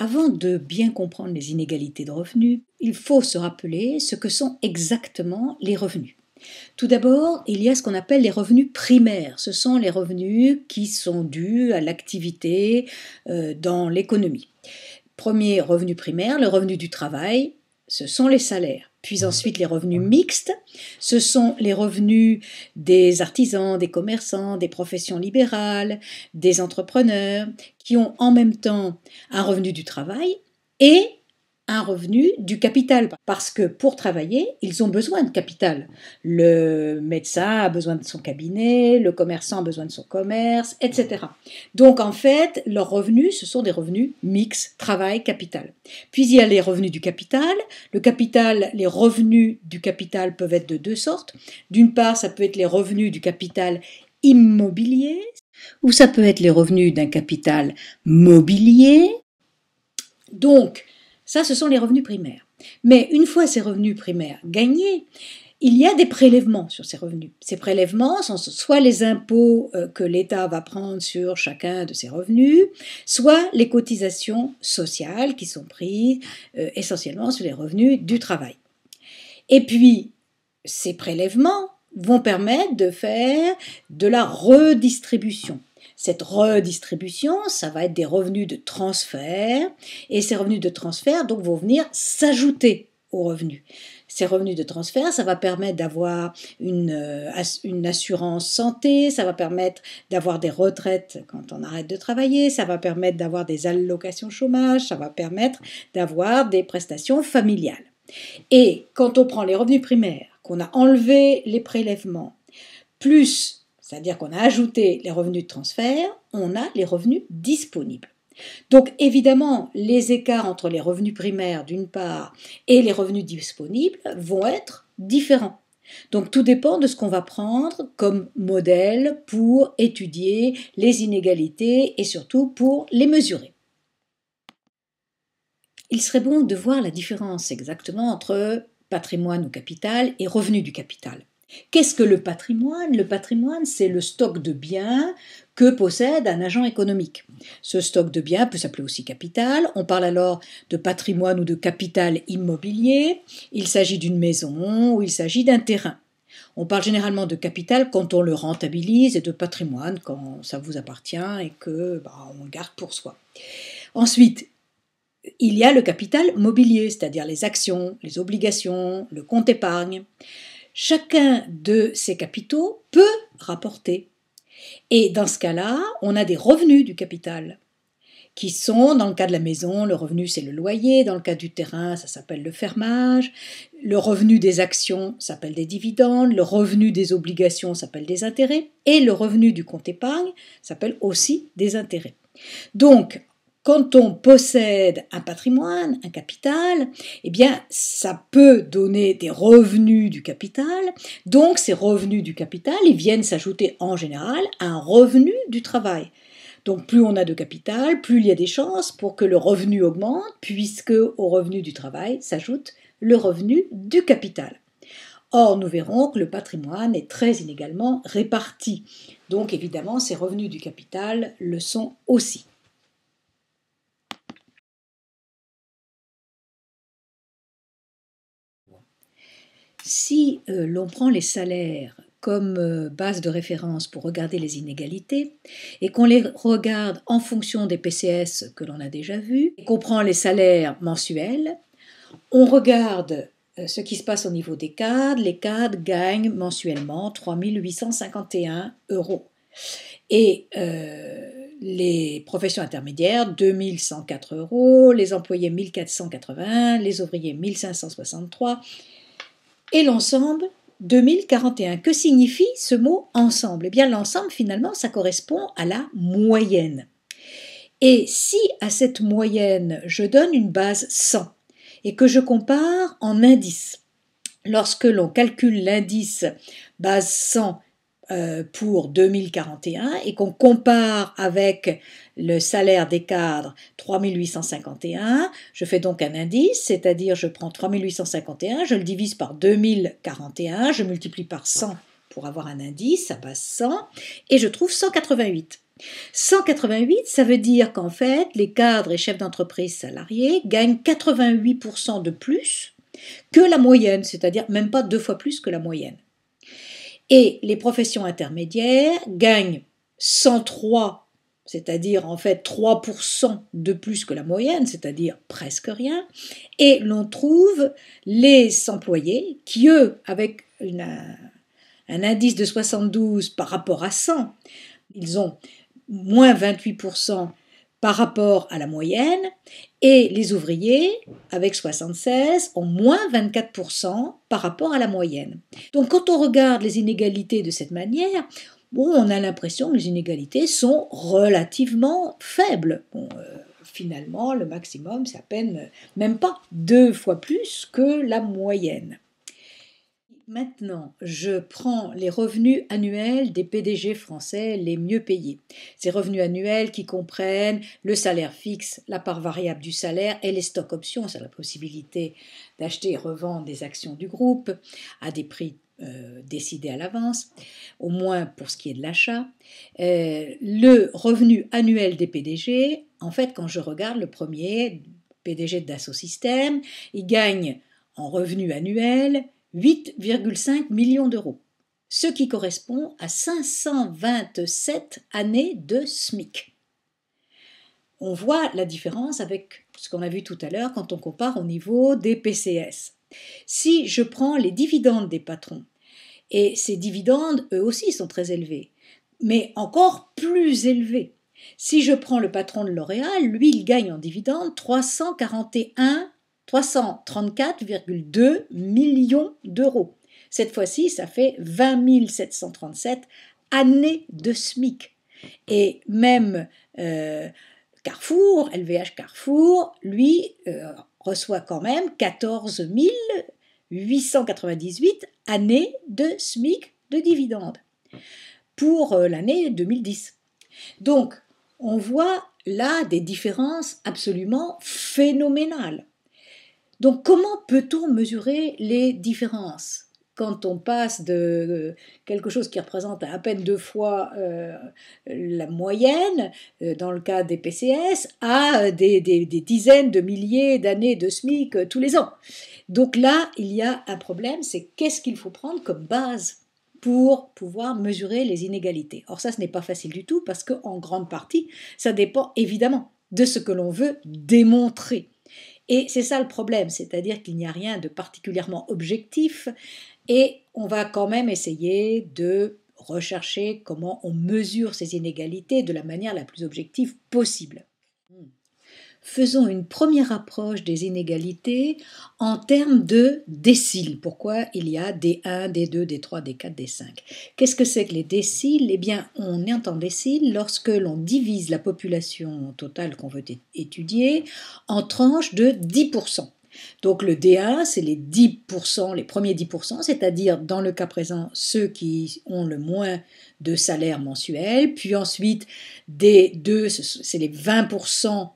Avant de bien comprendre les inégalités de revenus, il faut se rappeler ce que sont exactement les revenus. Tout d'abord, il y a ce qu'on appelle les revenus primaires. Ce sont les revenus qui sont dus à l'activité dans l'économie. Premier revenu primaire, le revenu du travail, ce sont les salaires. Puis ensuite les revenus mixtes, ce sont les revenus des artisans, des commerçants, des professions libérales, des entrepreneurs qui ont en même temps un revenu du travail et un revenu du capital, parce que pour travailler, ils ont besoin de capital. Le médecin a besoin de son cabinet, le commerçant a besoin de son commerce, etc. Donc en fait, leurs revenus, ce sont des revenus mixtes, travail, capital. Puis il y a les revenus du capital. Le capital, les revenus du capital peuvent être de deux sortes. D'une part, ça peut être les revenus du capital immobilier, ou ça peut être les revenus d'un capital mobilier. Donc, ça, ce sont les revenus primaires. Mais une fois ces revenus primaires gagnés, il y a des prélèvements sur ces revenus. Ces prélèvements sont soit les impôts que l'État va prendre sur chacun de ces revenus, soit les cotisations sociales qui sont prises essentiellement sur les revenus du travail. Et puis, ces prélèvements vont permettre de faire de la redistribution. Cette redistribution, ça va être des revenus de transfert, et ces revenus de transfert donc vont venir s'ajouter aux revenus. Ces revenus de transfert, ça va permettre d'avoir une assurance santé, ça va permettre d'avoir des retraites quand on arrête de travailler, ça va permettre d'avoir des allocations chômage, ça va permettre d'avoir des prestations familiales. Et quand on prend les revenus primaires, qu'on a enlevé les prélèvements, plus, c'est-à-dire qu'on a ajouté les revenus de transfert, on a les revenus disponibles. Donc évidemment, les écarts entre les revenus primaires d'une part et les revenus disponibles vont être différents. Donc tout dépend de ce qu'on va prendre comme modèle pour étudier les inégalités et surtout pour les mesurer. Il serait bon de voir la différence exactement entre patrimoine ou capital et revenu du capital. Qu'est-ce que le patrimoine ? Le patrimoine, c'est le stock de biens que possède un agent économique. Ce stock de biens peut s'appeler aussi capital. On parle alors de patrimoine ou de capital immobilier. Il s'agit d'une maison ou il s'agit d'un terrain. On parle généralement de capital quand on le rentabilise et de patrimoine quand ça vous appartient et que on le garde pour soi. Ensuite, il y a le capital mobilier, c'est-à-dire les actions, les obligations, le compte épargne. Chacun de ces capitaux peut rapporter. Et dans ce cas-là, on a des revenus du capital qui sont, dans le cas de la maison, le revenu c'est le loyer, dans le cas du terrain, ça s'appelle le fermage, le revenu des actions s'appelle des dividendes, le revenu des obligations s'appelle des intérêts, et le revenu du compte épargne s'appelle aussi des intérêts. Donc, quand on possède un patrimoine, un capital, eh bien, ça peut donner des revenus du capital. Donc, ces revenus du capital, ils viennent s'ajouter en général à un revenu du travail. Donc, plus on a de capital, plus il y a des chances pour que le revenu augmente, puisque au revenu du travail s'ajoute le revenu du capital. Or, nous verrons que le patrimoine est très inégalement réparti. Donc, évidemment, ces revenus du capital le sont aussi. Si l'on prend les salaires comme base de référence pour regarder les inégalités et qu'on les regarde en fonction des PCS que l'on a déjà vus, et qu'on prend les salaires mensuels, on regarde ce qui se passe au niveau des cadres. Les cadres gagnent mensuellement 3 851 €. Et les professions intermédiaires, 2 104 €, les employés 1 480, les ouvriers 1 563, et l'ensemble 2041. Que signifie ce mot ensemble ? Eh bien, l'ensemble, finalement, ça correspond à la moyenne. Et si à cette moyenne, je donne une base 100 et que je compare en indice, lorsque l'on calcule l'indice base 100 pour 2041 et qu'on compare avec le salaire des cadres 3 851, je fais donc un indice, c'est-à-dire je prends 3 851, je le divise par 2041, je multiplie par 100 pour avoir un indice à base 100 et je trouve 188. 188, ça veut dire qu'en fait, les cadres et chefs d'entreprise salariés gagnent 88% de plus que la moyenne, c'est-à-dire même pas 2 fois plus que la moyenne. Et les professions intermédiaires gagnent 103, c'est-à-dire en fait 3% de plus que la moyenne, c'est-à-dire presque rien, et l'on trouve les employés qui, eux, avec un indice de 72 par rapport à 100, ils ont moins 28% par rapport à la moyenne, et les ouvriers, avec 76, ont moins 24% par rapport à la moyenne. Donc quand on regarde les inégalités de cette manière, bon, on a l'impression que les inégalités sont relativement faibles. Bon, finalement, le maximum, c'est à peine, même pas 2 fois plus que la moyenne. Maintenant, je prends les revenus annuels des PDG français les mieux payés. Ces revenus annuels qui comprennent le salaire fixe, la part variable du salaire et les stocks options, c'est la possibilité d'acheter et revendre des actions du groupe à des prix décidés à l'avance, au moins pour ce qui est de l'achat. Le revenu annuel des PDG, en fait, quand je regarde le premier, PDG de Dassault Systèmes, il gagne en revenu annuel 8,5 millions d'euros, ce qui correspond à 527 années de SMIC. On voit la différence avec ce qu'on a vu tout à l'heure quand on compare au niveau des PCS. Si je prends les dividendes des patrons, et ces dividendes, eux aussi, sont très élevés, mais encore plus élevés. Si je prends le patron de L'Oréal, lui, il gagne en dividendes 334,2 millions d'euros. Cette fois-ci, ça fait 20 737 années de SMIC. Et même Carrefour, LVH Carrefour, lui, reçoit quand même 14 898 années de SMIC de dividendes pour l'année 2010. Donc, on voit là des différences absolument phénoménales. Donc, comment peut-on mesurer les différences quand on passe de quelque chose qui représente à peine 2 fois la moyenne, dans le cas des PCS, à des dizaines de milliers d'années de SMIC tous les ans? Donc là, il y a un problème, c'est qu'est-ce qu'il faut prendre comme base pour pouvoir mesurer les inégalités. Or ça, ce n'est pas facile du tout parce qu'en grande partie, ça dépend évidemment de ce que l'on veut démontrer. Et c'est ça le problème, c'est-à-dire qu'il n'y a rien de particulièrement objectif et on va quand même essayer de rechercher comment on mesure ces inégalités de la manière la plus objective possible. Faisons une première approche des inégalités en termes de déciles. Pourquoi il y a D1, D2, D3, D4, D5? Qu'est-ce que c'est que les déciles? Eh bien, on est en déciles lorsque l'on divise la population totale qu'on veut étudier en tranches de 10%. Donc le D1, c'est les 10%, les premiers 10%, c'est-à-dire dans le cas présent ceux qui ont le moins de salaire mensuel, puis ensuite D2, c'est les 20%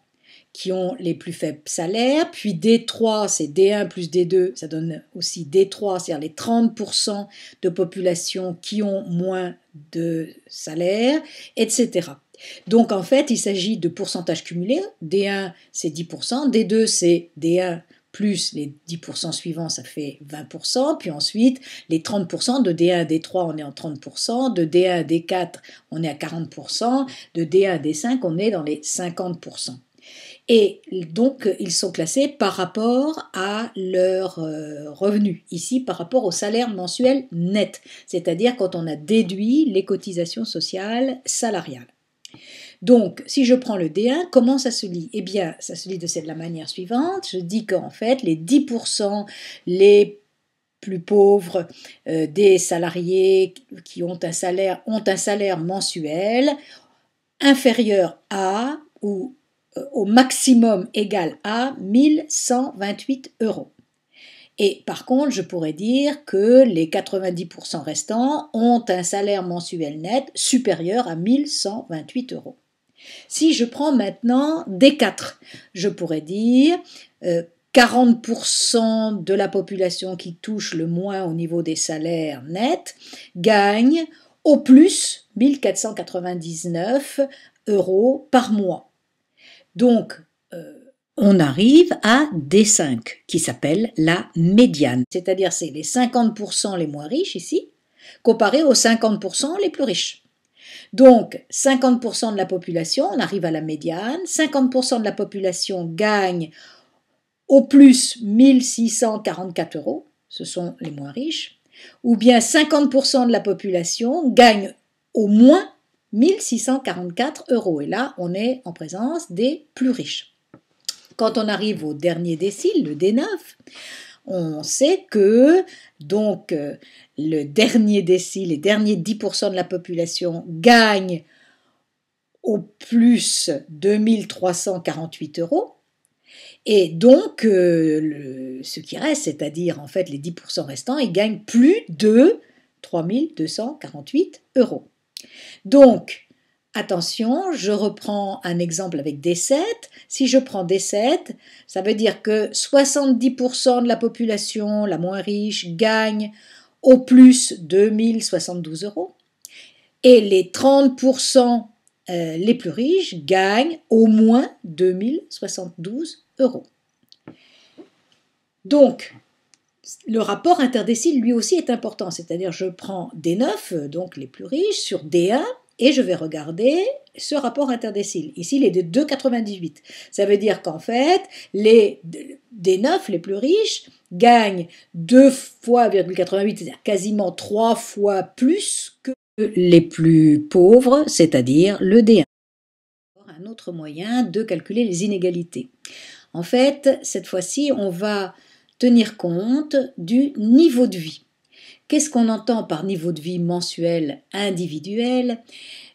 qui ont les plus faibles salaires, puis D3, c'est D1 plus D2, ça donne aussi D3, c'est-à-dire les 30% de population qui ont moins de salaire, etc. Donc en fait, il s'agit de pourcentages cumulés. D1, c'est 10%, D2, c'est D1 plus les 10% suivants, ça fait 20%, puis ensuite les 30%, de D1 à D3, on est en 30%, de D1 à D4, on est à 40%, de D1 à D5, on est dans les 50%. Et donc, ils sont classés par rapport à leur revenu, ici par rapport au salaire mensuel net, c'est-à-dire quand on a déduit les cotisations sociales salariales. Donc, si je prends le D1, comment ça se lit? Eh bien, ça se lit de la manière suivante. Je dis qu'en fait, les 10% les plus pauvres des salariés qui ont un salaire mensuel inférieur à ou au maximum égal à 1128 euros. Et par contre, je pourrais dire que les 90% restants ont un salaire mensuel net supérieur à 1128 euros. Si je prends maintenant D4, je pourrais dire 40% de la population qui touche le moins au niveau des salaires nets gagne au plus 1499 € par mois. Donc, on arrive à D5, qui s'appelle la médiane. C'est-à-dire c'est les 50% les moins riches ici, comparés aux 50% les plus riches. Donc, 50% de la population, on arrive à la médiane, 50% de la population gagne au plus 1644 €, ce sont les moins riches, ou bien 50% de la population gagne au moins 1644 €. Et là, on est en présence des plus riches. Quand on arrive au dernier décile, le D9, on sait que donc le dernier décile, les derniers 10% de la population gagnent au plus 2348 €. Et donc, ce qui reste, c'est-à-dire en fait les 10% restants, ils gagnent plus de 3248 €. Donc, attention, je reprends un exemple avec D7. Si je prends D7, ça veut dire que 70% de la population la moins riche gagne au plus 2072 € et les 30% les plus riches gagnent au moins 2072 €. Donc, le rapport interdécile lui aussi est important, c'est-à-dire je prends D9, donc les plus riches, sur D1, et je vais regarder ce rapport interdécile. Ici, il est de 2,98. Ça veut dire qu'en fait, les D9, les plus riches, gagnent 2 fois 0,88, c'est-à-dire quasiment 3 fois plus que les plus pauvres, c'est-à-dire le D1. Un autre moyen de calculer les inégalités. En fait, cette fois-ci, on va tenir compte du niveau de vie. Qu'est-ce qu'on entend par niveau de vie mensuel individuel ?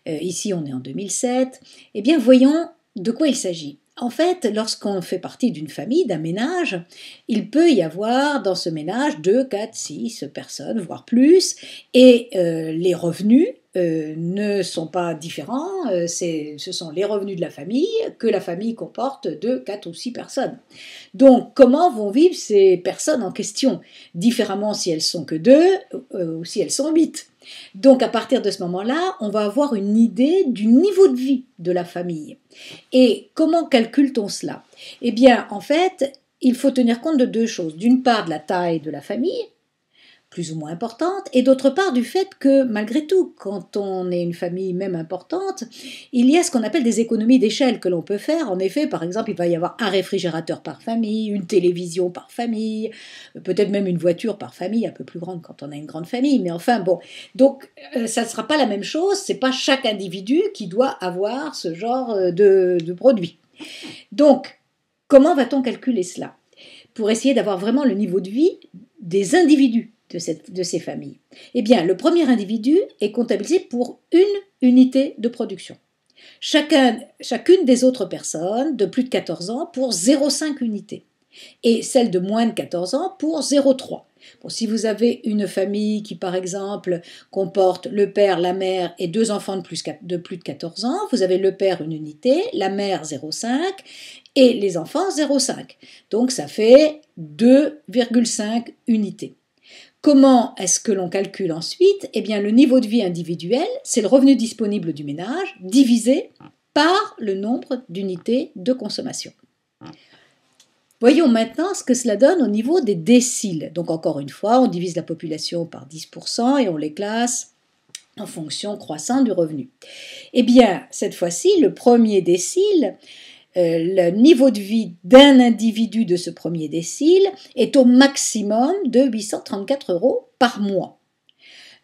Ici, on est en 2007. Eh bien, voyons de quoi il s'agit. En fait, lorsqu'on fait partie d'une famille, d'un ménage, il peut y avoir dans ce ménage 2, 4, 6 personnes, voire plus, et les revenus ne sont pas différents, ce sont les revenus de la famille, que la famille comporte 2, 4 ou 6 personnes. Donc, comment vont vivre ces personnes en question? Différemment si elles sont que 2 ou si elles sont 8. Donc, à partir de ce moment-là, on va avoir une idée du niveau de vie de la famille. Et comment calcule-t-on cela? Eh bien, en fait, il faut tenir compte de 2 choses. D'une part, de la taille de la famille, plus ou moins importante, et d'autre part du fait que, malgré tout, quand on est une famille même importante, il y a ce qu'on appelle des économies d'échelle que l'on peut faire. En effet, par exemple, il va y avoir un réfrigérateur par famille, une télévision par famille, peut-être même une voiture par famille, un peu plus grande quand on a une grande famille, mais enfin bon. Donc, ça ne sera pas la même chose, c'est pas chaque individu qui doit avoir ce genre de produit. Donc, comment va-t-on calculer cela? Pour essayer d'avoir vraiment le niveau de vie des individus de ces familles. Eh bien, le premier individu est comptabilisé pour une unité de production. Chacune des autres personnes de plus de 14 ans pour 0,5 unités. Et celle de moins de 14 ans pour 0,3. Bon, si vous avez une famille qui, par exemple, comporte le père, la mère et 2 enfants de plus de 14 ans, vous avez le père une unité, la mère 0,5 et les enfants 0,5. Donc ça fait 2,5 unités. Comment est-ce que l'on calcule ensuite? Eh bien, le niveau de vie individuel, c'est le revenu disponible du ménage divisé par le nombre d'unités de consommation. Voyons maintenant ce que cela donne au niveau des déciles. Donc encore une fois, on divise la population par 10% et on les classe en fonction croissante du revenu. Eh bien, cette fois-ci, le premier décile, le niveau de vie d'un individu de ce premier décile est au maximum de 834 € par mois.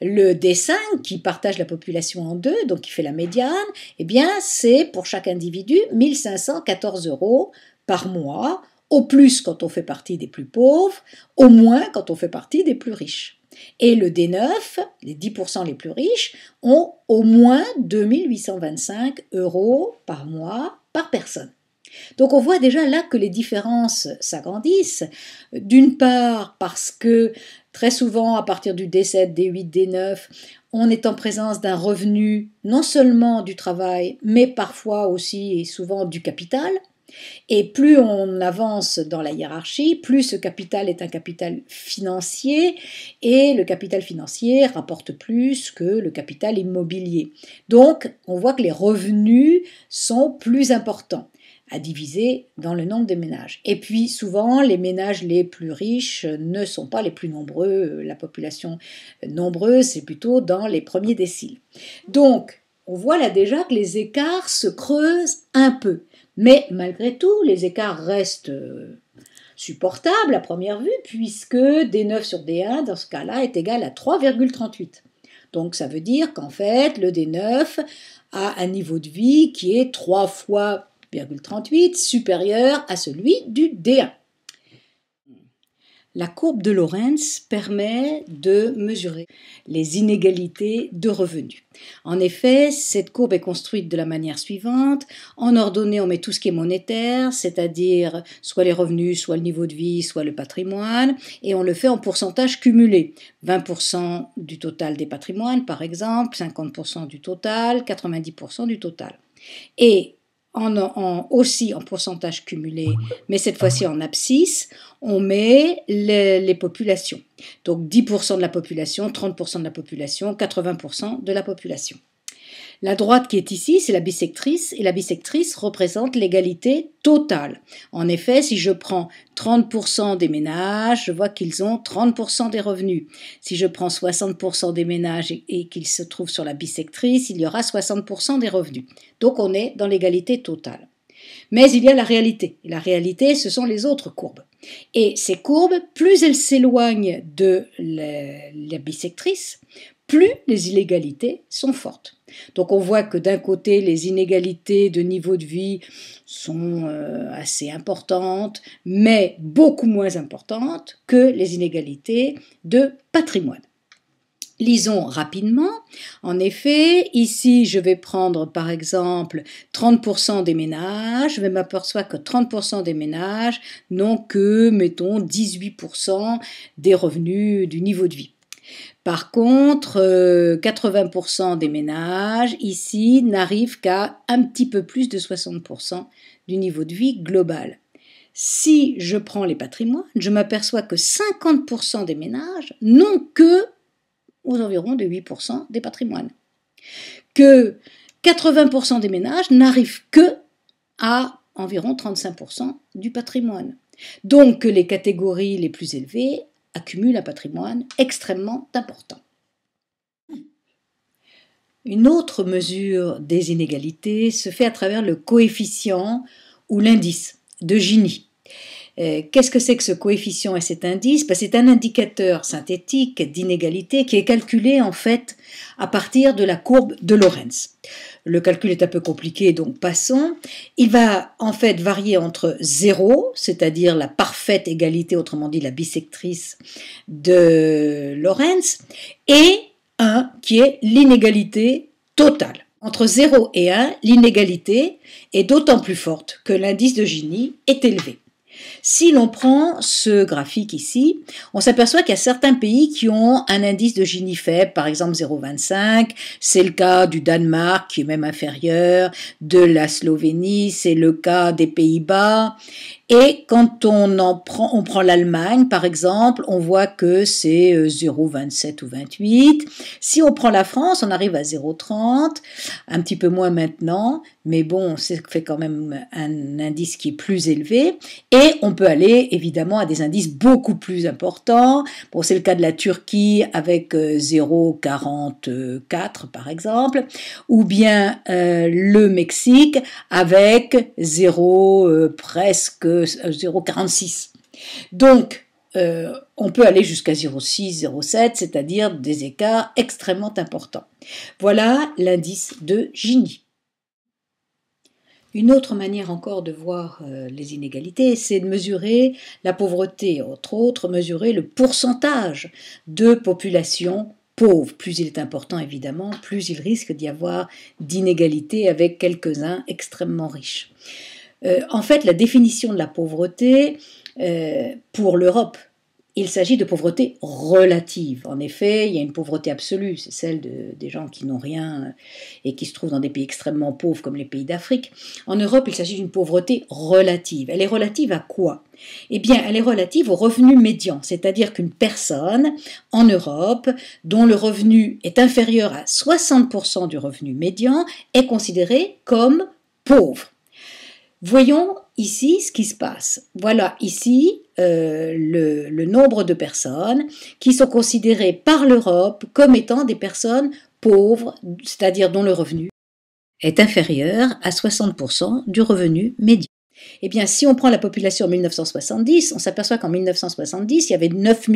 Le D5, qui partage la population en deux, donc qui fait la médiane, eh bien, c'est pour chaque individu 1514 € par mois, au plus quand on fait partie des plus pauvres, au moins quand on fait partie des plus riches. Et le D9, les 10% les plus riches, ont au moins 2825 € par mois par personne. Donc on voit déjà là que les différences s'agrandissent, d'une part parce que très souvent à partir du D7, D8, D9, on est en présence d'un revenu non seulement du travail, mais parfois aussi et souvent du capital. Et plus on avance dans la hiérarchie, plus ce capital est un capital financier, et le capital financier rapporte plus que le capital immobilier. Donc, on voit que les revenus sont plus importants à diviser dans le nombre de ménages. Et puis souvent, les ménages les plus riches ne sont pas les plus nombreux. La population nombreuse, c'est plutôt dans les premiers déciles. Donc, on voit là déjà que les écarts se creusent un peu. Mais malgré tout, les écarts restent supportables à première vue, puisque D9 sur D1, dans ce cas-là, est égal à 3,38. Donc ça veut dire qu'en fait, le D9 a un niveau de vie qui est 3 fois 0,38 supérieur à celui du D1. La courbe de Lorenz permet de mesurer les inégalités de revenus. En effet, cette courbe est construite de la manière suivante. En ordonnée, on met tout ce qui est monétaire, c'est-à-dire soit les revenus, soit le niveau de vie, soit le patrimoine, et on le fait en pourcentage cumulé. 20% du total des patrimoines, par exemple, 50% du total, 90% du total. Et aussi en pourcentage cumulé, mais cette fois-ci en abscisse, on met les populations. Donc 10% de la population, 30% de la population, 80% de la population. La droite qui est ici, c'est la bissectrice, et la bissectrice représente l'égalité totale. En effet, si je prends 30% des ménages, je vois qu'ils ont 30% des revenus. Si je prends 60% des ménages et qu'ils se trouvent sur la bissectrice, il y aura 60% des revenus. Donc on est dans l'égalité totale. Mais il y a la réalité. Et la réalité, ce sont les autres courbes. Et ces courbes, plus elles s'éloignent de la bissectrice, plus les inégalités sont fortes. Donc on voit que d'un côté, les inégalités de niveau de vie sont assez importantes, mais beaucoup moins importantes que les inégalités de patrimoine. Lisons rapidement. En effet, ici, je vais prendre par exemple 30% des ménages. Je m'aperçois que 30% des ménages n'ont que, mettons, 18% des revenus du niveau de vie. Par contre, 80% des ménages ici n'arrivent qu'à un petit peu plus de 60% du niveau de vie global. Si je prends les patrimoines, je m'aperçois que 50% des ménages n'ont que aux environs de 8% des patrimoines. Que 80% des ménages n'arrivent que à environ 35% du patrimoine. Donc que les catégories les plus élevées accumulent un patrimoine extrêmement important. Une autre mesure des inégalités se fait à travers le coefficient ou l'indice de Gini. Qu'est-ce que c'est que ce coefficient et cet indice? C'est un indicateur synthétique d'inégalité qui est calculé en fait à partir de la courbe de Lorenz. Le calcul est un peu compliqué, donc passons. Il va en fait varier entre 0, c'est-à-dire la parfaite égalité, autrement dit la bissectrice de Lorenz, et 1, qui est l'inégalité totale. Entre 0 et 1, l'inégalité est d'autant plus forte que l'indice de Gini est élevé. Si l'on prend ce graphique ici, on s'aperçoit qu'il y a certains pays qui ont un indice de Gini faible, par exemple 0,25, c'est le cas du Danemark qui est même inférieur, de la Slovénie, c'est le cas des Pays-Bas. Et quand on prend l'Allemagne, par exemple, on voit que c'est 0,27 ou 28. Si on prend la France, on arrive à 0,30, un petit peu moins maintenant, mais bon, c'est fait quand même un indice qui est plus élevé. Et on peut aller évidemment à des indices beaucoup plus importants. Bon, c'est le cas de la Turquie avec 0,44 par exemple, ou bien le Mexique avec 0,46. Donc, on peut aller jusqu'à 0,6, 0,7, c'est-à-dire des écarts extrêmement importants. Voilà l'indice de Gini. Une autre manière encore de voir les inégalités, c'est de mesurer la pauvreté, entre autres mesurer le pourcentage de population pauvre. Plus il est important évidemment, plus il risque d'y avoir d'inégalités avec quelques-uns extrêmement riches. En fait, la définition de la pauvreté pour l'Europe il s'agit de pauvreté relative. En effet, il y a une pauvreté absolue, c'est celle des gens qui n'ont rien et qui se trouvent dans des pays extrêmement pauvres comme les pays d'Afrique. En Europe, il s'agit d'une pauvreté relative. Elle est relative à quoi? Eh bien, elle est relative au revenu médian, c'est-à-dire qu'une personne en Europe dont le revenu est inférieur à 60% du revenu médian est considérée comme pauvre. Voyons ici ce qui se passe. Voilà ici le nombre de personnes qui sont considérées par l'Europe comme étant des personnes pauvres, c'est-à-dire dont le revenu est inférieur à 60% du revenu médian. Eh bien, si on prend la population en 1970, on s'aperçoit qu'en 1970, il y avait 9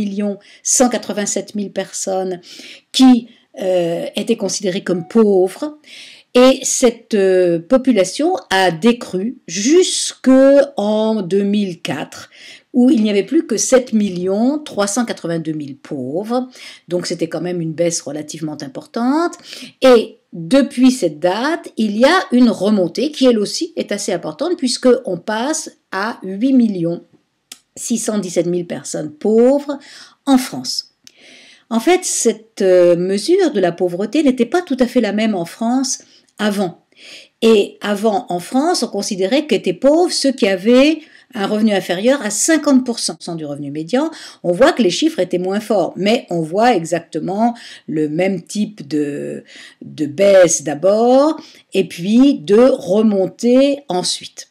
187 000 personnes qui étaient considérées comme pauvres. Et cette population a décru jusqu'en 2004, où il n'y avait plus que 7 382 000 pauvres. Donc c'était quand même une baisse relativement importante. Et depuis cette date, il y a une remontée qui elle aussi est assez importante, puisqu'on passe à 8 617 000 personnes pauvres en France. En fait, cette mesure de la pauvreté n'était pas tout à fait la même en France avant. Et avant, en France, on considérait qu'étaient pauvres ceux qui avaient un revenu inférieur à 50% du revenu médian. On voit que les chiffres étaient moins forts, mais on voit exactement le même type de baisse d'abord, et puis de remontée ensuite.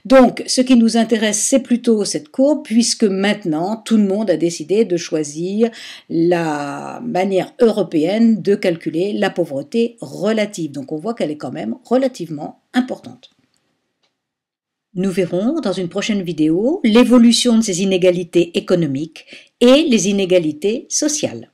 Donc, ce qui nous intéresse, c'est plutôt cette courbe, puisque maintenant, tout le monde a décidé de choisir la manière européenne de calculer la pauvreté relative. Donc, on voit qu'elle est quand même relativement importante. Nous verrons dans une prochaine vidéo l'évolution de ces inégalités économiques et les inégalités sociales.